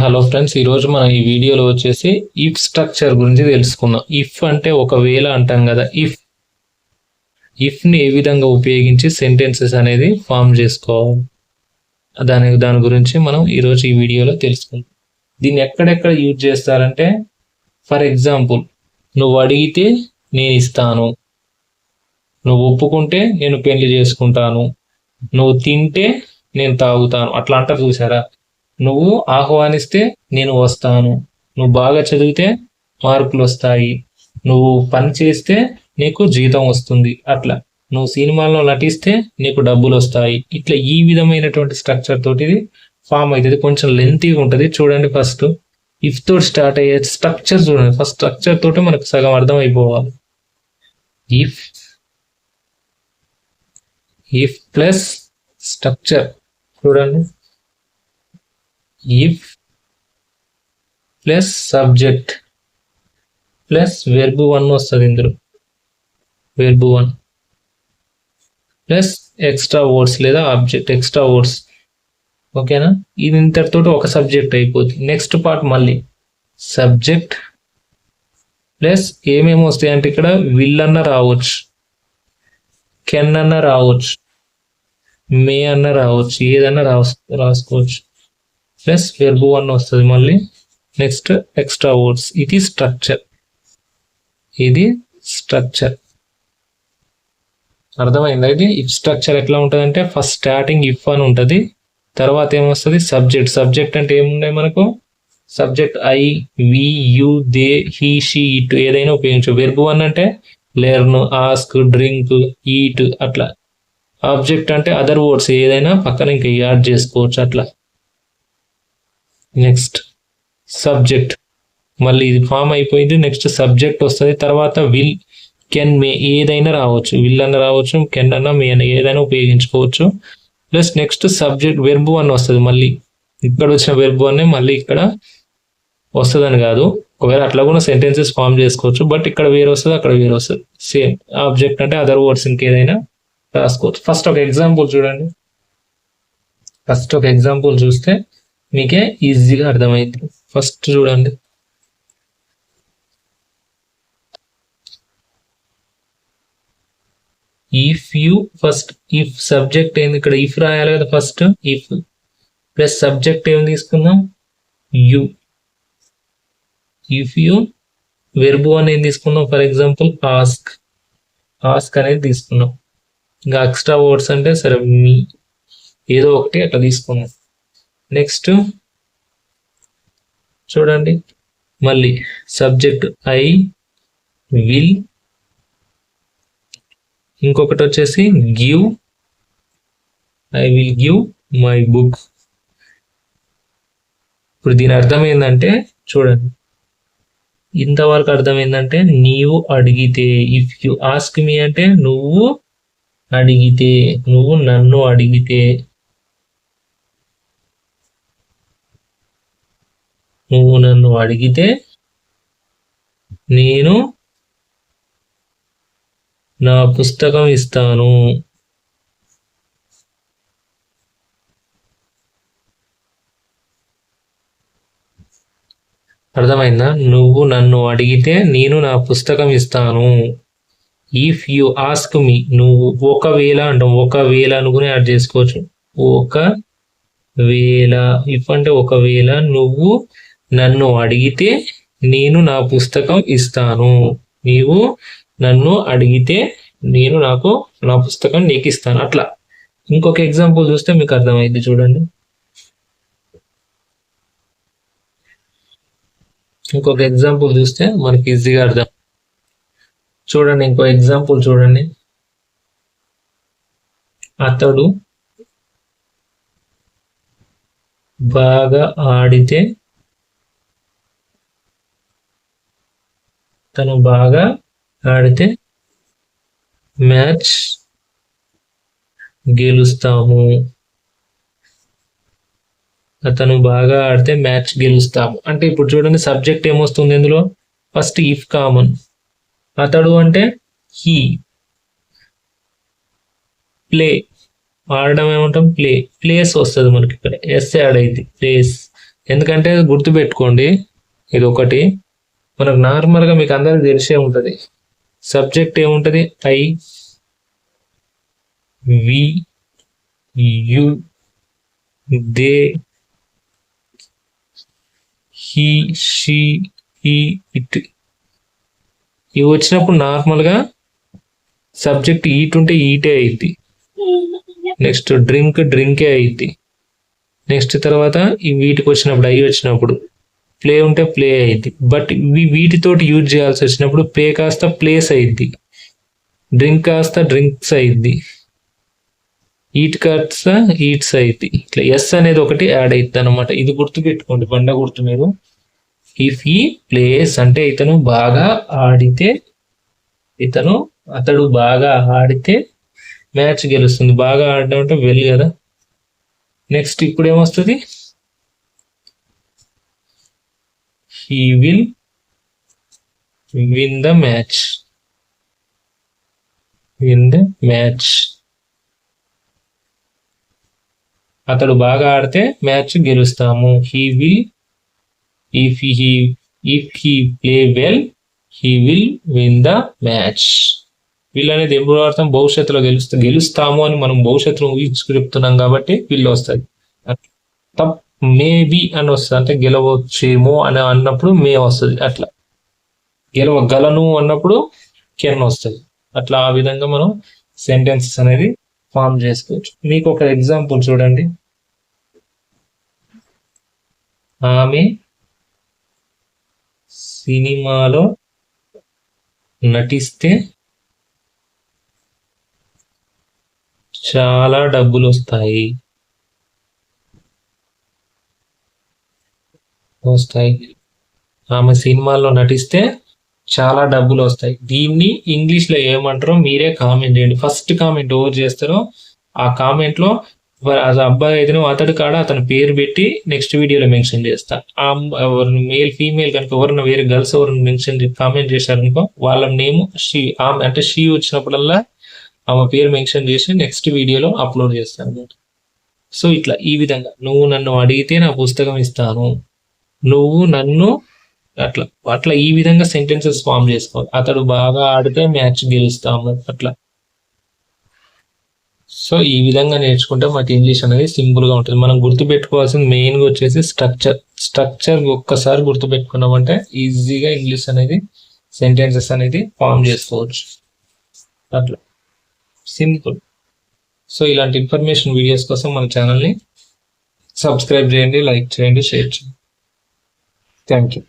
Hello friends, ఈరోజు మనం ఈ వీడియోలో వచ్చేసి ఇఫ్ స్ట్రక్చర్ గురించి తెలుసుకుందాం. ఇఫ్ అంటే ఒకవేళ అంటాం కదా. ఇఫ్ని ఏ విధంగా ఉపయోగించి సెంటెన్సెస్ అనేది ఫామ్ చేసుకోవాలి, దాని గురించి మనం ఈరోజు ఈ వీడియోలో తెలుసుకుందాం. దీన్ని ఎక్కడెక్కడ యూజ్ చేస్తారంటే, ఫర్ ఎగ్జాంపుల్, నువ్వు అడిగితే నేను ఇస్తాను, నువ్వు ఒప్పుకుంటే నేను పెళ్లి చేసుకుంటాను, నువ్వు తింటే నేను తాగుతాను, అట్లా అంటారు చూసారా. నువ్వు ఆహ్వానిస్తే నేను వస్తాను, నువ్వు బాగా చదివితే మార్కులు వస్తాయి, నువ్వు పని చేస్తే నీకు జీతం వస్తుంది, అట్లా నువ్వు సినిమాల్లో నటిస్తే నీకు డబ్బులు వస్తాయి. ఇట్లా ఈ విధమైనటువంటి స్ట్రక్చర్ తోటి ఇది ఫామ్ అవుతుంది. కొంచెం లెంతీగా ఉంటుంది. చూడండి, ఫస్ట్ ఇఫ్ తోటి స్టార్ట్ అయ్యే స్ట్రక్చర్ చూడండి. ఫస్ట్ స్ట్రక్చర్ తోటి మనకు సగం అర్థం అయిపోవాలి. ఇఫ్ ప్లస్ స్ట్రక్చర్ చూడండి. If plus subject plus verb 1 వస్తుంది. ఇందులో వెర్బ్ 1 ప్లస్ ఎక్స్ట్రా వర్డ్స్ లేదా ఆబ్జెక్ట్ ఎక్స్ట్రా వర్డ్స్. ఓకేనా, ఇది ఇంతటితో ఒక సబ్జెక్ట్ అయిపోతుంది. నెక్స్ట్ పార్ట్ మళ్ళీ సబ్జెక్ట్ ప్లస్ ఏమేమి వస్తాయి అంటే, ఇక్కడ విల్ అన్న రావచ్చు, కెన్ అన్న రావచ్చు, మే అన్న రావచ్చు, ఏదన్నా రాసుకోవచ్చు. ప్లస్ వెర్బ్ 1 వస్తుంది మళ్ళీ. Next extra words. ఇది స్ట్రక్చర్. అర్థమైందా? ఇది ఇఫ్ స్ట్రక్చర్ ఎట్లా ఉంటుంది అంటే, ఫస్ట్ స్టార్టింగ్ ఇఫ్ అని ఉంటుంది, తర్వాత ఏమొస్తుంది సబ్జెక్ట్ అంటే ఏమున్నాయి మనకు, subject I, we, you, they, he, she, it ఏదైనా ఉపయోగించు. వెర్బ్ 1 అంటే లెర్న్, ఆస్క్, డ్రింక్, ఈట్ అట్లా. ఆబ్జెక్ట్ అంటే అదర్ వర్డ్స్ ఏదైనా పక్కన ఇంకా యాడ్ చేసుకోవచ్చు అట్లా. నెక్స్ట్ సబ్జెక్ట్, మళ్ళీ ఇది ఫామ్ అయిపోయింది. నెక్స్ట్ సబ్జెక్ట్ వస్తుంది, తర్వాత విల్, కెన్, మే ఏదైనా రావచ్చు. విల్ అన్న రావచ్చు, కెన్ అన్న, మే అన్న ఏదైనా ఉపయోగించుకోవచ్చు. ప్లస్ నెక్స్ట్ సబ్జెక్ట్ వెర్బ్ 1 వస్తుంది. మళ్ళీ ఇక్కడ వచ్చిన వెర్బ్ 1 మళ్ళీ ఇక్కడ వస్తుందని కాదు, ఒకవేళ అట్లా కూడా సెంటెన్సెస్ ఫామ్ చేసుకోవచ్చు. బట్ ఇక్కడ వేరే వస్తుంది, అక్కడ వేరే వస్తుంది. సేమ్ ఆబ్జెక్ట్ అంటే అదర్ వర్డ్స్ ఇంకేదైనా రాసుకోవచ్చు. ఫస్ట్ ఒక ఎగ్జాంపుల్ చూడండి. ఫస్ట్ ఒక ఎగ్జాంపుల్ చూస్తే మీకే ఈజీగా అర్థమైంది. ఫస్ట్ చూడండి. ఇఫ్ సబ్జెక్ట్ ఏంది, ఇక్కడ ఇఫ్ రాయాలి కదా. ఫస్ట్ ఇఫ్ ప్లస్ సబ్జెక్ట్ ఏం తీసుకుందాం, యు. ఇఫ్ యు వెర్బ్ 1 ఏం తీసుకుందాం, ఫర్ ఎగ్జాంపుల్ ఆస్క్ అనేది తీసుకున్నాం. ఇంకా ఎక్స్ట్రా వర్డ్స్ అంటే సరే మీ ఏదో ఒకటి అట్లా తీసుకున్నాం. నెక్స్ట్ చూడండి, మళ్ళీ సబ్జెక్ట్ ఐ, విల్, ఇంకొకటి వచ్చేసి give, I will give my book. ఇప్పుడు దీని అర్థం ఏంటంటే చూడండి, ఇంతవరకు అర్థం ఏంటంటే, నీవు అడిగితే, ఇఫ్ యు ఆస్క్ మీ అంటే నువ్వు అడిగితే, నువ్వు నన్ను అడిగితే, నేను నా పుస్తకం ఇస్తాను. అర్థమైందా? నువ్వు నన్ను అడిగితే నేను నా పుస్తకం ఇస్తాను. ఇఫ్ యు ఆస్క్ మీ, నువ్వు ఒకవేళ అంటాం, ఒకవేళ అనుకుని యాడ్ చేసుకోవచ్చు. ఒకవేళ, ఇఫ్ అంటే ఒకవేళ నువ్వు నన్ను అడిగితే నేను నా పుస్తకం ఇస్తాను. నీవు నన్ను అడిగితే నేను నా పుస్తకం నీకు ఇస్తాను. అట్లా ఇంకొక ఎగ్జాంపుల్ చూస్తే మీకు అర్థమైంది. చూడండి, ఇంకొక ఎగ్జాంపుల్ చూస్తే మనకి ఈజీగా అర్థం. చూడండి, ఇంకో ఎగ్జాంపుల్ చూడండి. అతడు బాగా ఆడితే, తను బాగా ఆడితే మ్యాచ్ గెలుస్తాము. అతను బాగా ఆడితే మ్యాచ్ గెలుస్తాము అంటే, ఇప్పుడు చూడండి సబ్జెక్ట్ ఏమొస్తుంది ఇందులో, ఫస్ట్ ఇఫ్ కామన్, అతడు అంటే హీ, ప్లే ఆడడం ఏమంటాం, ప్లేస్ వస్తుంది మనకి, ఇక్కడ ఎస్ యాడ్ అయింది, ప్లేస్. ఎందుకంటే గుర్తుపెట్టుకోండి, ఇది ఒకటి మనకు నార్మల్గా మీకు అందరికి తెలిసే ఉంటుంది. సబ్జెక్ట్ ఏముంటుంది? I, we, you, they, he, she, ఈ, ఇట్. ఇవి వచ్చినప్పుడు నార్మల్గా సబ్జెక్ట్ ఈట్ ఉంటే ఈటే అయింది. నెక్స్ట్ డ్రింక్ డ్రింకే అయింది. నెక్స్ట్ తర్వాత ఈ వీటికి వచ్చినప్పుడు ఐ వచ్చినప్పుడు ప్లే ఉంటే ప్లే అయింది. బట్ వీటితోటి యూజ్ చేయాల్సి వచ్చినప్పుడు ప్లే కాస్త ప్లేస్ అయింది, డ్రింక్ కాస్త డ్రింక్స్ అయింది, ఈట్ కాస్త ఈట్స్ అయింది. ఇట్లా ఎస్ అనేది ఒకటి యాడ్ అవుతుంది అనమాట. ఇది గుర్తుపెట్టుకోండి, బండ గుర్తు మీరు. ఇఫ్ ఈ ప్లేస్ అంటే ఇతను బాగా ఆడితే, అతడు బాగా ఆడితే మ్యాచ్ గెలుస్తుంది. బాగా ఆడడం అంటే వెల్ కదా. నెక్స్ట్ ఇప్పుడు ఏమొస్తుంది? He will win the match. Win the match. అతడు బాగా ఆడితే మ్యాచ్ గెలుస్తాము. He will, if he play well, he will win the match. వీళ్ళు అనేది ఎప్పుడు వాడతాం? భవిష్యత్తులో గెలుస్తాము అని మనం భవిష్యత్తులో ఊహించుకు చెప్తున్నాం కాబట్టి వీళ్ళు వస్తుంది. మేబీ అని వస్తుంది, అంటే గెలవచ్చేమో అని అన్నప్పుడు మే వస్తుంది. అట్లా గెలవగలను అన్నప్పుడు కెన్ వస్తుంది. అట్లా ఆ విధంగా మనం సెంటెన్సెస్ అనేది ఫామ్ చేసుకోవచ్చు. మీకు ఒక ఎగ్జాంపుల్ చూడండి. ఆమె సినిమాలో నటిస్తే చాలా డబ్బులు వస్తాయి. ఆమె సినిమాల్లో నటిస్తే చాలా డబ్బులు వస్తాయి. దీన్ని ఇంగ్లీష్లో ఏమంటారో మీరే కామెంట్ చేయండి. ఫస్ట్ కామెంట్ ఎవరు చేస్తారో ఆ కామెంట్లో అబ్బాయి అయితే అతడు కాడ అతని పేరు పెట్టి నెక్స్ట్ వీడియోలో మెన్షన్ చేస్తా. ఎవరిని మేల్ ఫీమేల్ కనుక ఎవరైనా వేరే గర్ల్స్ ఎవరిని మెన్షన్ కామెంట్ చేశారనుకో, వాళ్ళ నేమ్ షీ, ఆమె అంటే షీ వచ్చినప్పుడల్లా ఆమె పేరు మెన్షన్ చేసి నెక్స్ట్ వీడియోలో అప్లోడ్ చేస్తాను అనమాట. సో ఇట్లా ఈ విధంగా నువ్వు నన్ను అడిగితే నా పుస్తకం ఇస్తాను, నువ్వు నన్ను అట్లా అట్లా ఈ విధంగా సెంటెన్సెస్ ఫామ్ చేసుకోవాలి. అతడు బాగా ఆడితే మ్యాచ్ గెలుస్తాము అట్లా. సో ఈ విధంగా నేర్చుకుంటే మనకి ఇంగ్లీష్ అనేది సింపుల్గా ఉంటుంది. మనం గుర్తుపెట్టుకోవాల్సింది మెయిన్గా వచ్చేసి స్ట్రక్చర్ ఒక్కసారి గుర్తుపెట్టుకున్నామంటే ఈజీగా ఇంగ్లీష్ అనేది సెంటెన్సెస్ అనేది ఫామ్ చేసుకోవచ్చు. అట్లా సింపుల్. సో ఇలాంటి ఇన్ఫర్మేషన్ వీడియోస్ కోసం మన ఛానల్ని సబ్స్క్రైబ్ చేయండి, లైక్ చేయండి, షేర్ చేయండి. Thank you.